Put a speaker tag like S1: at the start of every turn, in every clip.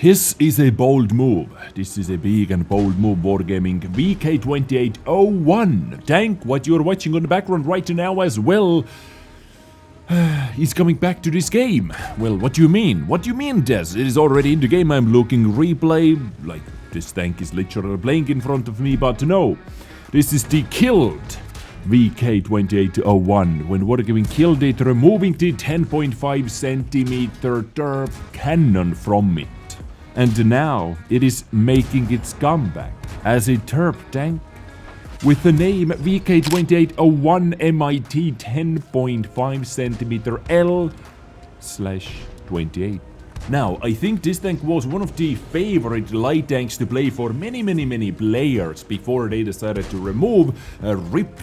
S1: This is a bold move. This is a big and bold move, Wargaming. VK2801 tank, what you're watching on the background right now as well, is coming back to this game. Well, what do you mean? What do you mean, Des? It is already in the game. I'm looking replay, like this tank is literally playing in front of me, but no. This is the killed VK2801. When Wargaming killed it, removing the 10.5 centimeter Derp cannon from it. And now it is making its comeback as a Derp tank with the name VK2801 MIT 10.5 centimeter L/28. Now, I think this tank was one of the favorite light tanks to play for many players before they decided to rip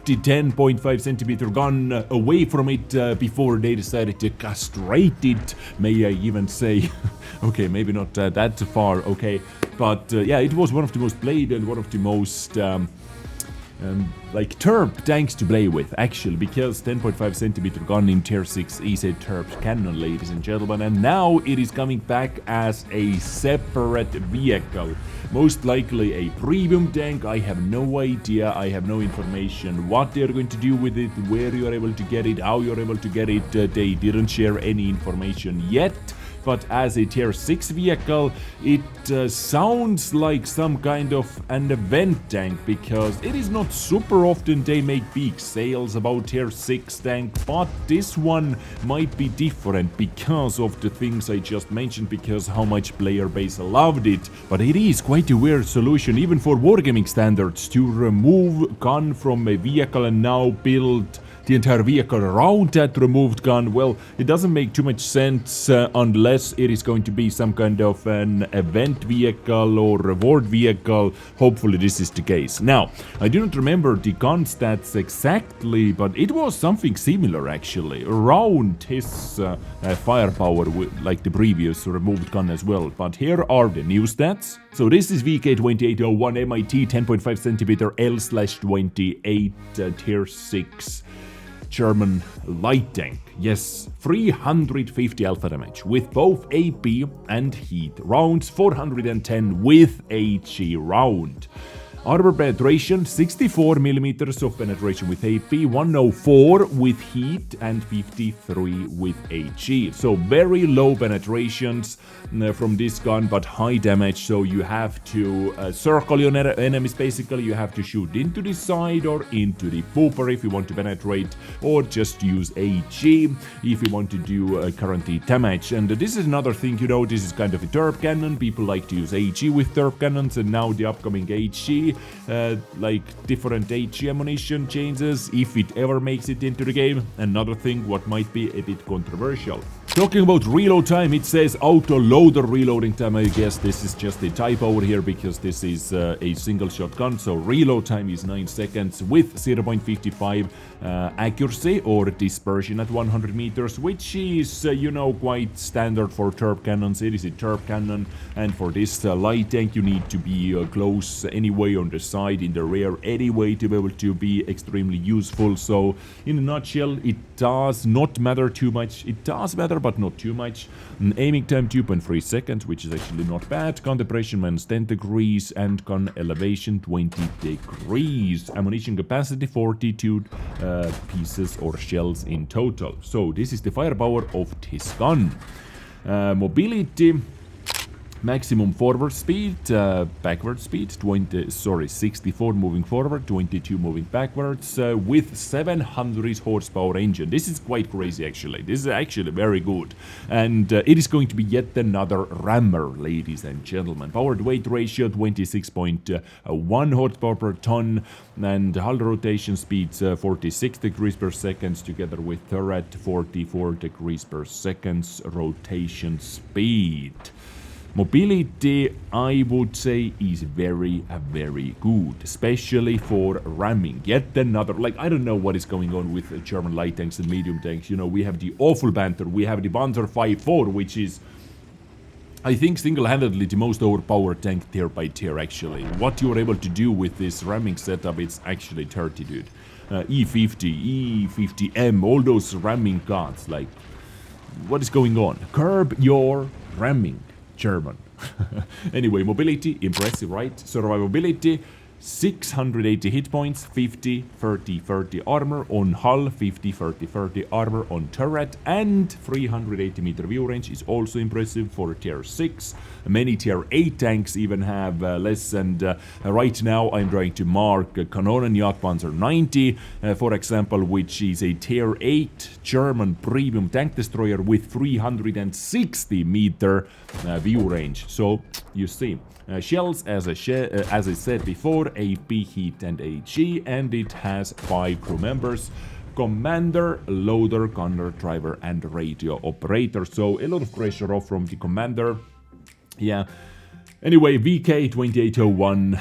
S1: the 10.5 centimeter gun away from it before they decided to castrate it, may I even say. Okay, maybe not that far, okay. But yeah, it was one of the most played and one of the most like Derp tanks to play with, actually, because 10.5 centimeter gun in tier 6 is a Derp cannon, ladies and gentlemen, and now it is coming back as a separate vehicle. Most likely a premium tank. I have no idea, I have no information what they're going to do with it, where you're able to get it, how you're able to get it. They didn't share any information yet. But as a tier 6 vehicle, it sounds like some kind of an event tank, because it is not super often they make big sales about tier 6 tank, but this one might be different because of the things I just mentioned, because how much player base loved it. But it is quite a weird solution, even for Wargaming standards, to remove gun from a vehicle and now build the entire vehicle around that removed gun. Well, it doesn't make too much sense unless it is going to be some kind of an event vehicle or reward vehicle. Hopefully this is the case. Now, I do not remember the gun stats exactly, but it was something similar actually, around his firepower, like the previous removed gun as well. But here are the new stats. So this is VK2801 MIT 10.5 centimeter L/28 tier 6 German light tank. Yes, 350 alpha damage with both AP and heat rounds, 410 with HE round. Armor penetration, 64 millimeters of penetration with AP, 104 with heat, and 53 with HE. So very low penetrations from this gun, but high damage. So you have to circle your enemies, basically. You have to shoot into the side or into the pooper if you want to penetrate, or just use HE if you want to do guaranteed damage. And this is another thing, you know, this is kind of a Derp cannon. People like to use HE with Derp cannons, and now the upcoming HE, like different HE ammunition changes, if it ever makes it into the game. Another thing what might be a bit controversial. Talking about reload time, it says auto loader reloading time. I guess this is just a typo over here, because this is a single shot gun, so reload time is 9 seconds with 0.55 accuracy or dispersion at 100 meters, which is, you know, quite standard for Derp cannons. It is a Derp cannon, and for this light tank you need to be close anyway, on the side, in the rear anyway, to be able to be extremely useful. So in a nutshell, it does not matter too much. It does matter, but not too much. Aiming time 2.3 seconds, which is actually not bad. Gun depression -10 degrees, and gun elevation 20 degrees. Ammunition capacity 42 pieces or shells in total. So this is the firepower of this gun. Mobility. Maximum forward speed, backward speed, 64 moving forward, 22 moving backwards, with 700 horsepower engine. This is quite crazy actually. This is actually very good. And it is going to be yet another rammer, ladies and gentlemen. Power to weight ratio, 26.1 horsepower per ton, and hull rotation speeds, 46 degrees per second, together with turret, 44 degrees per second rotation speed. Mobility, I would say, is very good, especially for ramming. Yet another, like, I don't know what is going on with German light tanks and medium tanks. You know, we have the awful Panther, we have the Panzer 5.4, which is, I think, single-handedly the most overpowered tank tier by tier, actually. What you're able to do with this ramming setup, it's actually dirty, dude. E50, E50M, all those ramming guns, like, what is going on? Curb your ramming, German. Anyway, mobility, impressive, right? Survivability, 680 hit points, 50, 30, 30 armor on hull, 50, 30, 30 armor on turret, and 380 meter view range is also impressive for tier 6. Many tier 8 tanks even have less, and right now I'm trying to mark und Panzer 90, for example, which is a tier 8 German premium tank destroyer with 360 meter view range. So, you see. Shells, as I said before, AP, Heat and HE, and it has 5 crew members: commander, loader, gunner, driver, and radio operator. So a lot of pressure off from the commander. Yeah. Anyway, VK2801.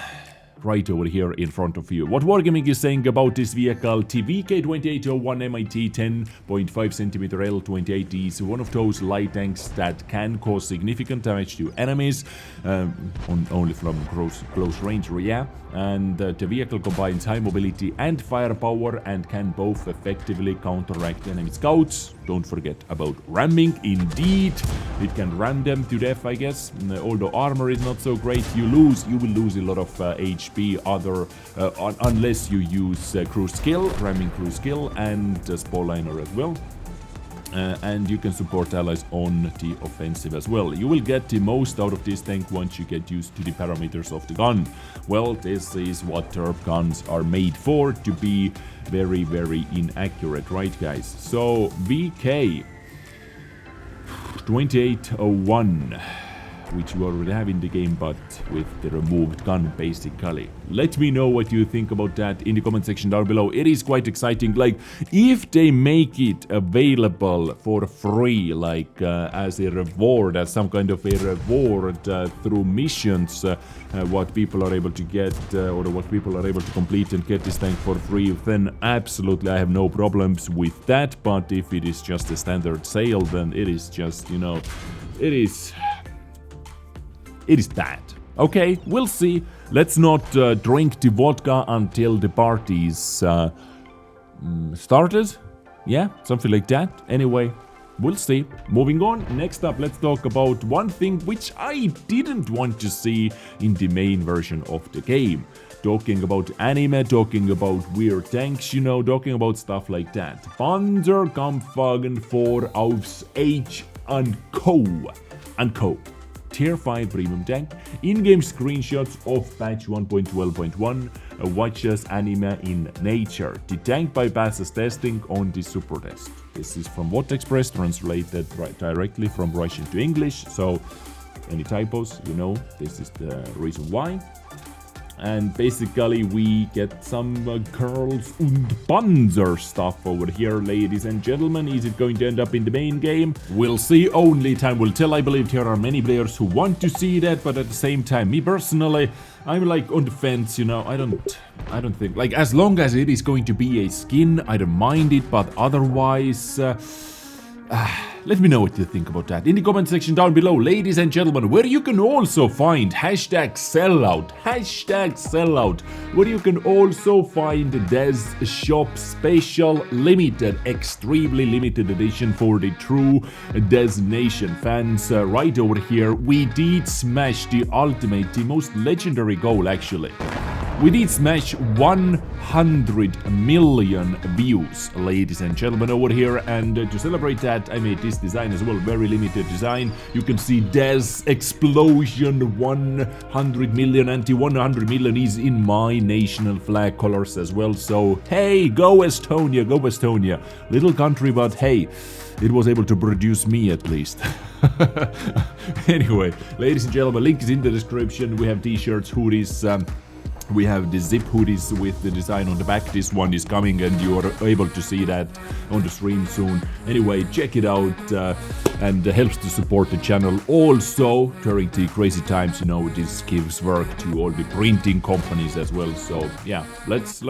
S1: Right over here in front of you. What Wargaming is saying about this vehicle: TVK2801 MIT 10.5 cm L28 is one of those light tanks that can cause significant damage to enemies, only from close range, yeah. And the vehicle combines high mobility and firepower and can both effectively counteract enemy scouts. Don't forget about ramming. Indeed, it can ram them to death, I guess. Although armor is not so great, you will lose a lot of HP unless you use crew skill, ramming crew skill, and Spawliner as well. And you can support allies on the offensive as well. You will get the most out of this tank once you get used to the parameters of the gun. Well, this is what Derp guns are made for, to be very, very inaccurate, right guys? So, VK 2801, which you already have in the game, but with the removed gun, basically. Let me know what you think about that in the comment section down below. It is quite exciting. Like, if they make it available for free, like as a reward, as some kind of a reward through missions, what people are able to get, or what people are able to complete and get this tank for free, then absolutely I have no problems with that. But if it is just a standard sale, then it is just, you know, it is bad. Okay, we'll see. Let's not drink the vodka until the party's started. Yeah, something like that. Anyway, we'll see. Moving on. Next up, let's talk about one thing which I didn't want to see in the main version of the game. Talking about anime, talking about weird tanks, you know, talking about stuff like that. Panzerkampfwagen 4 aus H and Co. Tier 5 premium tank, in-game screenshots of patch 1.12.1, watches anime in nature. The tank bypasses testing on the super test. This is from What Express, translated directly from Russian to English, so any typos, you know, this is the reason why. And basically we get some Girls und Panzer stuff over here, ladies and gentlemen. Is it going to end up in the main game? We'll see, only time will tell. I believe there are many players who want to see that, but at the same time, me personally, I'm like on the fence, you know. I don't think, like, as long as it is going to be a skin, I don't mind it, but otherwise, let me know what you think about that in the comment section down below, ladies and gentlemen, where you can also find #sellout, where you can also find the Dez Shop Special Limited, extremely limited edition for the true Dez Nation fans. Right over here, we did smash the ultimate, the most legendary goal actually. We did smash 100 million views, ladies and gentlemen, over here, and to celebrate that, I made this design as well, very limited design. You can see Dez Explosion 100 million, and the 100 million is in my national flag colors as well, so hey, go Estonia, go Estonia. Little country, but hey, it was able to produce me at least. Anyway, ladies and gentlemen, link is in the description. We have t-shirts, hoodies, we have the zip hoodies with the design on the back. This one is coming and you are able to see that on the stream soon. Anyway, check it out and helps to support the channel. Also, during the crazy times, you know, this gives work to all the printing companies as well. So yeah, let's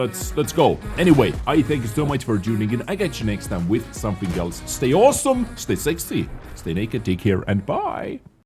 S1: go. Anyway, I thank you so much for tuning in. I catch you next time with something else. Stay awesome, stay sexy, stay naked, take care, and bye.